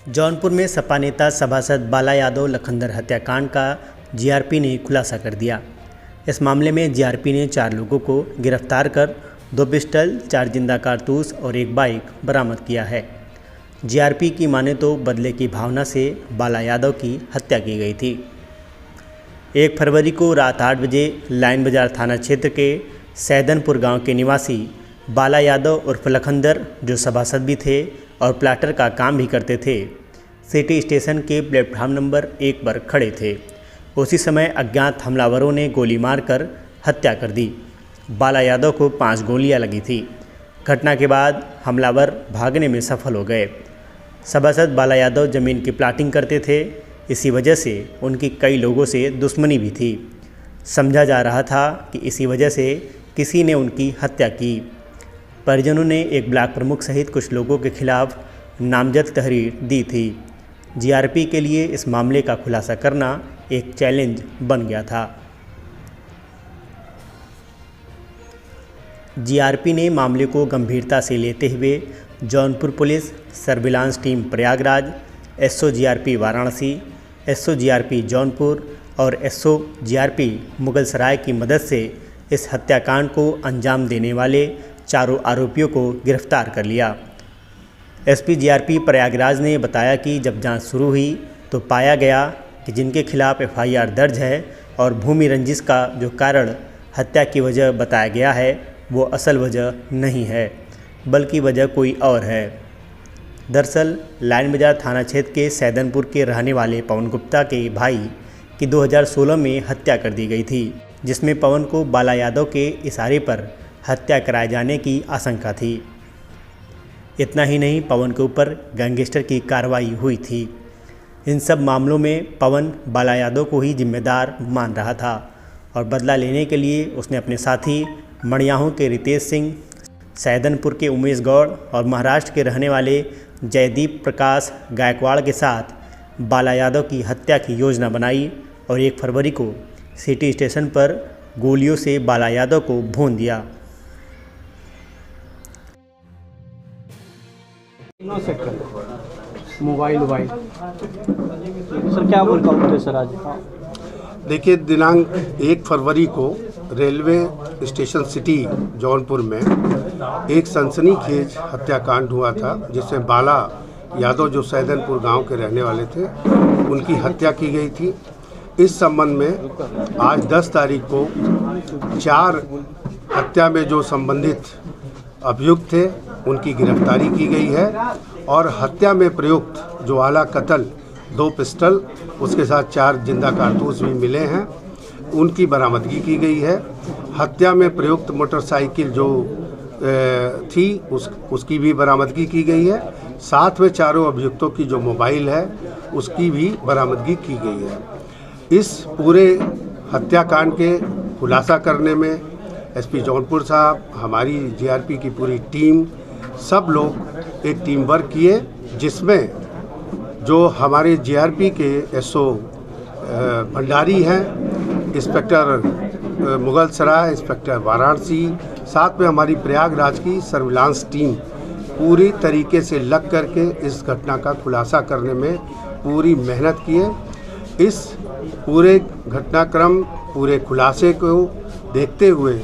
जौनपुर में सपा नेता सभासद बाला यादव लखनदर हत्याकांड का जीआरपी ने खुलासा कर दिया। इस मामले में जीआरपी ने 4 लोगों को गिरफ्तार कर 2 पिस्टल, 4 जिंदा कारतूस और 1 बाइक बरामद किया है। जीआरपी की माने तो बदले की भावना से बाला यादव की हत्या की गई थी। 1 फरवरी को रात 8 बजे लाइन बाजार थाना क्षेत्र के सैदनपुर गांव के निवासी बाला यादव उर्फ लखनदर, जो सभासद भी थे और प्लाटर का काम भी करते थे, सिटी स्टेशन के प्लेटफार्म नंबर 1 पर खड़े थे। उसी समय अज्ञात हमलावरों ने गोली मारकर हत्या कर दी। बाला यादव को 5 गोलियां लगी थी। घटना के बाद हमलावर भागने में सफल हो गए। सभासद बाला यादव ज़मीन की प्लाटिंग करते थे। इसी वजह से उनकी कई लोगों से दुश्मनी भी थी। समझा जा रहा था कि इसी वजह से किसी ने उनकी हत्या की। परिजनों ने एक ब्लॉक प्रमुख सहित कुछ लोगों के खिलाफ नामजद तहरीर दी थी। जीआरपी के लिए इस मामले का खुलासा करना एक चैलेंज बन गया था। जीआरपी ने मामले को गंभीरता से लेते हुए Jaunpur police, surveillance team Prayagraj, SO GRP Varanasi, SO GRP Jaunpur और एसओ जीआरपी मुगलसराय की मदद से इस हत्याकांड को अंजाम देने वाले चारों आरोपियों को गिरफ्तार कर लिया। एसपी जीआरपी प्रयागराज ने बताया कि जब जांच शुरू हुई तो पाया गया कि जिनके खिलाफ एफआईआर दर्ज है और भूमि रंजिश का जो कारण हत्या की वजह बताया गया है वो असल वजह नहीं है, बल्कि वजह कोई और है। दरअसल लाइन बाजार थाना क्षेत्र के सैदनपुर के रहने वाले पवन गुप्ता के भाई की 2016 में हत्या कर दी गई थी, जिसमें पवन को बाला यादव के इशारे पर हत्या कराए जाने की आशंका थी। इतना ही नहीं, पवन के ऊपर गैंगस्टर की कार्रवाई हुई थी। इन सब मामलों में पवन बाला यादव को ही जिम्मेदार मान रहा था और बदला लेने के लिए उसने अपने साथी मड़ियाहू के रितेश सिंह, सैदनपुर के उमेश गौड़ और महाराष्ट्र के रहने वाले जयदीप प्रकाश गायकवाड़ के साथ बाला यादव की हत्या की योजना बनाई और 1 फरवरी को सिटी स्टेशन पर गोलियों से बाला यादव को भून दिया। मोबाइल सर क्या वर्कआउट है सर आज? देखिए, दिनांक 1 फरवरी को रेलवे स्टेशन सिटी जौनपुर में एक सनसनीखेज हत्याकांड हुआ था, जिसमें बाला यादव, जो सैदनपुर गांव के रहने वाले थे, उनकी हत्या की गई थी। इस संबंध में आज 10 तारीख को 4 हत्या में जो संबंधित अभियुक्त थे उनकी गिरफ्तारी की गई है और हत्या में प्रयुक्त जो आला कत्ल 2 पिस्टल, उसके साथ 4 जिंदा कारतूस भी मिले हैं, उनकी बरामदगी की गई है। हत्या में प्रयुक्त मोटरसाइकिल जो थी उसकी भी बरामदगी की गई है। साथ में चारों अभियुक्तों की जो मोबाइल है उसकी भी बरामदगी की गई है। इस पूरे हत्याकांड के खुलासा करने में एसपी जौनपुर साहब, हमारी जीआरपी की पूरी टीम, सब लोग एक टीम वर्क किए, जिसमें जो हमारे जीआरपी के एसओ भंडारी हैं, इंस्पेक्टर मुगलसराय, इंस्पेक्टर वाराणसी, साथ में हमारी प्रयागराज की सर्विलांस टीम पूरी तरीके से लग करके इस घटना का खुलासा करने में पूरी मेहनत किए। इस पूरे घटनाक्रम, पूरे खुलासे को देखते हुए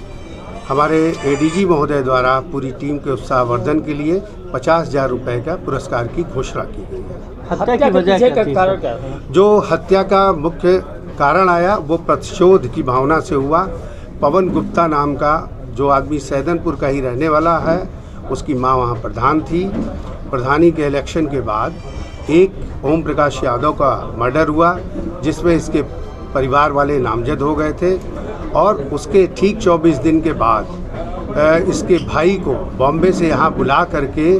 हमारे एडीजी महोदय द्वारा पूरी टीम के उत्साहवर्धन के लिए 50,000 रुपये का पुरस्कार की घोषणा की गई है। हत्या की वजह क्या थी? जो हत्या का मुख्य कारण आया वो प्रतिशोध की भावना से हुआ। पवन गुप्ता नाम का जो आदमी सैदनपुर का ही रहने वाला है, उसकी मां वहां प्रधान थी। प्रधानी के इलेक्शन के बाद एक ओम प्रकाश यादव का मर्डर हुआ, जिसमें इसके परिवार वाले नामजद हो गए थे और उसके ठीक 24 दिन के बाद इसके भाई को बॉम्बे से यहाँ बुला करके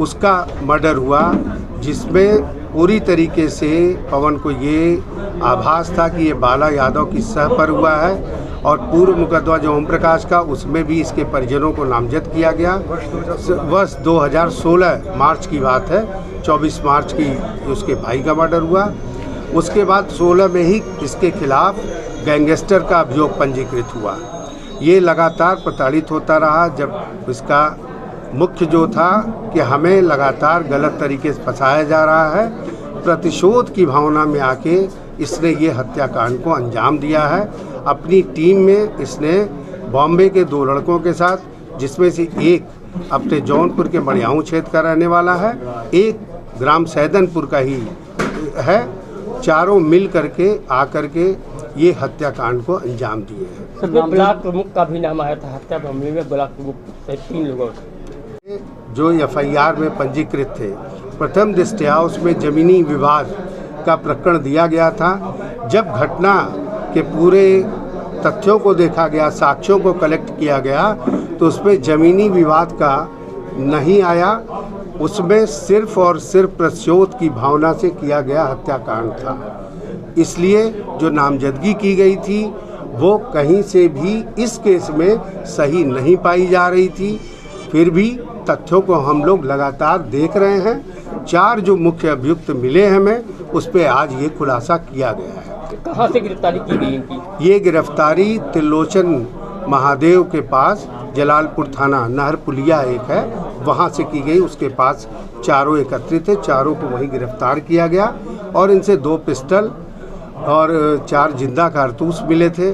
उसका मर्डर हुआ, जिसमें पूरी तरीके से पवन को ये आभास था कि ये बाला यादव की सह पर हुआ है और पूर्व मुकदमा जो ओम प्रकाश का, उसमें भी इसके परिजनों को नामजद किया गया। वर्ष 2016 मार्च की बात है, 24 मार्च की उसके भाई का मर्डर हुआ। उसके बाद 16 में ही इसके खिलाफ गैंगस्टर का अभियोग पंजीकृत हुआ। ये लगातार प्रताड़ित होता रहा। जब इसका मुख्य जो था कि हमें लगातार गलत तरीके से फंसाया जा रहा है। प्रतिशोध की भावना में आके इसने ये हत्याकांड को अंजाम दिया है। अपनी टीम में इसने बॉम्बे के 2 लड़कों के साथ, जिसमें से एक अपने जौनपुर के मड़ियाऊँ क्षेत्र का रहने वाला है, एक ग्राम सैदनपुर का ही है, चारों मिल करके आकर के ये हत्याकांड को अंजाम दिए हैं। सर, ब्लॉक प्रमुख का भी नाम आया था हत्या मामले में, ब्लॉक प्रमुख 3 लोगों जो एफआईआर में पंजीकृत थे। प्रथम दृष्टया उसमें जमीनी विवाद का प्रकरण दिया गया था। जब घटना के पूरे तथ्यों को देखा गया, साक्ष्यों को कलेक्ट किया गया, तो उसमें जमीनी विवाद का नहीं आया। उसमें सिर्फ और सिर्फ प्रतिशोध की भावना से किया गया हत्याकांड था। इसलिए जो नामजदगी की गई थी वो कहीं से भी इस केस में सही नहीं पाई जा रही थी। फिर भी तथ्यों को हम लोग लगातार देख रहे हैं। 4 जो मुख्य अभियुक्त मिले हमें, उस पर आज ये खुलासा किया गया है। कहाँ से गिरफ्तारी की गई इनकी? ये गिरफ्तारी त्रिलोचन महादेव के पास, जलालपुर थाना नहर पुलिया एक है, वहाँ से की गई। उसके पास चारों एकत्रित थे, चारों को वहीं गिरफ्तार किया गया और इनसे 2 पिस्टल और 4 जिंदा कारतूस मिले थे।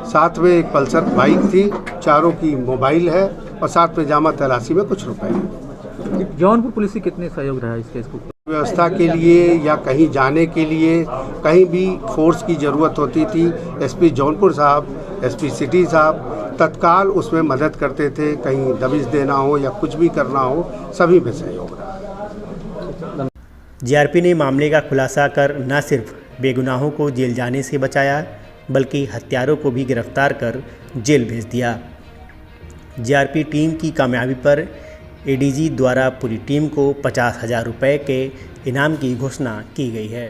साथ में एक पल्सर बाइक थी, चारों की मोबाइल है और साथ में जामा तलाशी में कुछ रुपए हैं। जौनपुर पुलिस की कितने सहयोग रहा इस केस को? व्यवस्था के लिए या कहीं जाने के लिए कहीं भी फोर्स की ज़रूरत होती थी, एसपी जौनपुर साहब, एसपी सिटी साहब तत्काल उसमें मदद करते थे। कहीं दबिश देना हो या कुछ भी करना हो, सभी में सहयोग रहा। जीआरपी ने मामले का खुलासा कर न सिर्फ बेगुनाहों को जेल जाने से बचाया, बल्कि हत्यारों को भी गिरफ्तार कर जेल भेज दिया। जीआरपी टीम की कामयाबी पर एडीजी द्वारा पूरी टीम को 50,000 रुपये के इनाम की घोषणा की गई है।